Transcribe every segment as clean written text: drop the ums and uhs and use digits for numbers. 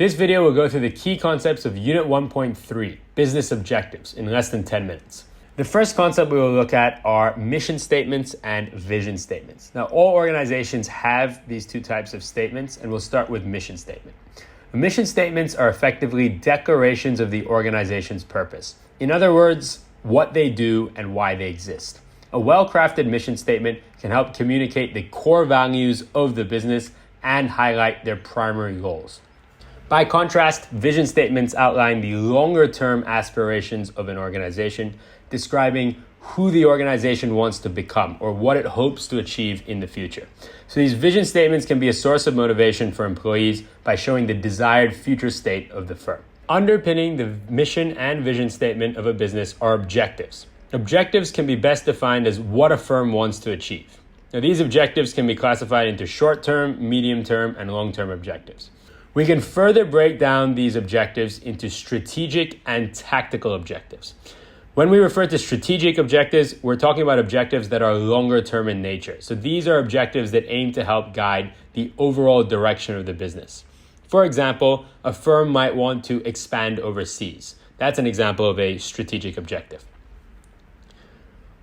This video will go through the key concepts of Unit 1.3, Business Objectives, in less than 10 minutes. The first concept we will look at are mission statements and vision statements. Now, all organizations have these two types of statements, and we'll start with mission statement. Mission statements are effectively declarations of the organization's purpose. In other words, what they do and why they exist. A well-crafted mission statement can help communicate the core values of the business and highlight their primary goals. By contrast, vision statements outline the longer-term aspirations of an organization, describing who the organization wants to become or what it hopes to achieve in the future. So these vision statements can be a source of motivation for employees by showing the desired future state of the firm. Underpinning the mission and vision statement of a business are objectives. Objectives can be best defined as what a firm wants to achieve. Now, these objectives can be classified into short-term, medium-term, and long-term objectives. We can further break down these objectives into strategic and tactical objectives. When we refer to strategic objectives, we're talking about objectives that are longer term in nature. So these are objectives that aim to help guide the overall direction of the business. For example, a firm might want to expand overseas. That's an example of a strategic objective.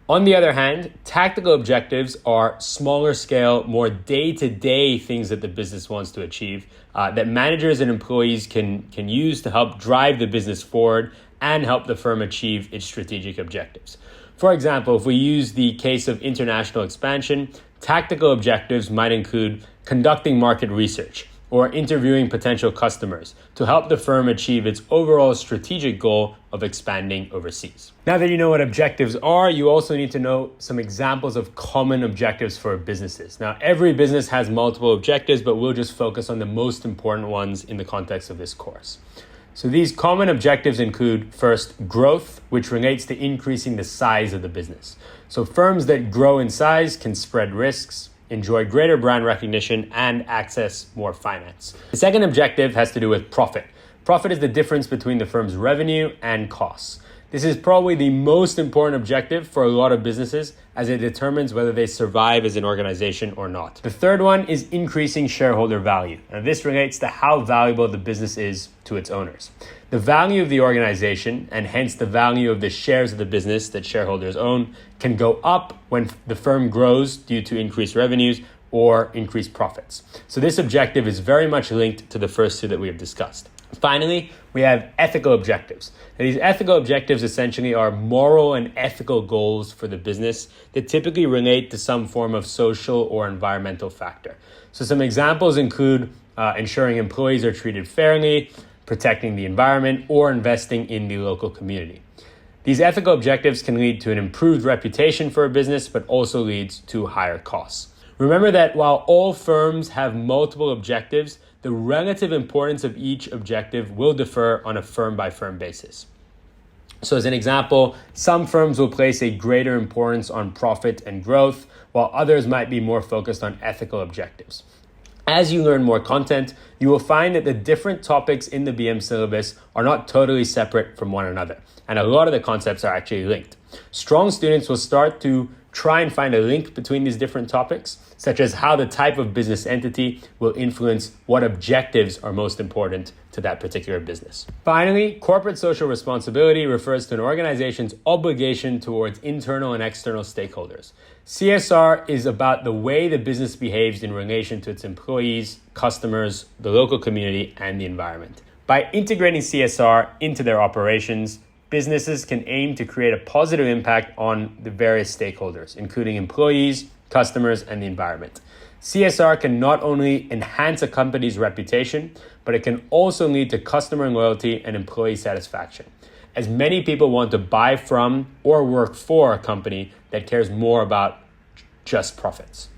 On the other hand, tactical objectives are smaller scale, more day-to-day things that the business wants to achieve that managers and employees can use to help drive the business forward and help the firm achieve its strategic objectives. For example, if we use the case of international expansion, tactical objectives might include conducting market research or interviewing potential customers to help the firm achieve its overall strategic goal of expanding overseas. Now that you know what objectives are, you also need to know some examples of common objectives for businesses. Now, every business has multiple objectives, but we'll just focus on the most important ones in the context of this course. So these common objectives include, first, growth, which relates to increasing the size of the business. So firms that grow in size can spread risks, enjoy greater brand recognition, and access more finance. The second objective has to do with profit. Profit is the difference between the firm's revenue and costs. This is probably the most important objective for a lot of businesses as it determines whether they survive as an organization or not. The third one is increasing shareholder value. Now, this relates to how valuable the business is to its owners. The value of the organization, and hence the value of the shares of the business that shareholders own, can go up when the firm grows due to increased revenues or increased profits. So this objective is very much linked to the first two that we have discussed. Finally, we have ethical objectives. Now, these ethical objectives essentially are moral and ethical goals for the business that typically relate to some form of social or environmental factor. So some examples include ensuring employees are treated fairly, protecting the environment, or investing in the local community. These ethical objectives can lead to an improved reputation for a business, but also leads to higher costs. Remember that while all firms have multiple objectives, the relative importance of each objective will differ on a firm-by-firm basis. So as an example, some firms will place a greater importance on profit and growth, while others might be more focused on ethical objectives. As you learn more content, you will find that the different topics in the BM syllabus are not totally separate from one another, and a lot of the concepts are actually linked. Strong students will start to try and find a link between these different topics, such as how the type of business entity will influence what objectives are most important to that particular business. Finally, corporate social responsibility refers to an organization's obligation towards internal and external stakeholders. CSR is about the way the business behaves in relation to its employees, customers, the local community, and the environment. By integrating CSR into their operations, businesses can aim to create a positive impact on the various stakeholders, including employees, customers, and the environment. CSR can not only enhance a company's reputation, but it can also lead to customer loyalty and employee satisfaction, as many people want to buy from or work for a company that cares more about just profits.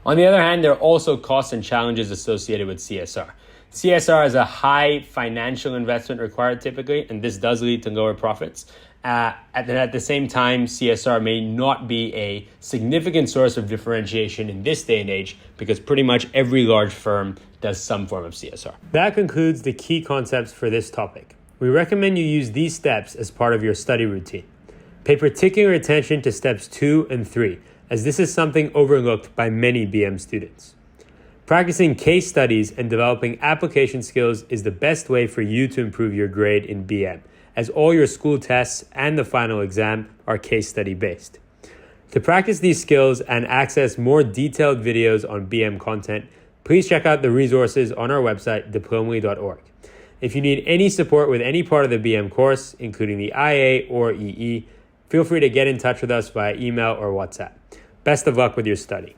On the other hand, there are also costs and challenges associated with CSR. CSR has a high financial investment required typically, and this does lead to lower profits. At the same time, CSR may not be a significant source of differentiation in this day and age because pretty much every large firm does some form of CSR. That concludes the key concepts for this topic. We recommend you use these steps as part of your study routine. Pay particular attention to steps 2 and 3, as this is something overlooked by many BM students. Practicing case studies and developing application skills is the best way for you to improve your grade in BM, as all your school tests and the final exam are case study based. To practice these skills and access more detailed videos on BM content, please check out the resources on our website, diplomaly.org. If you need any support with any part of the BM course, including the IA or EE, feel free to get in touch with us via email or WhatsApp. Best of luck with your study.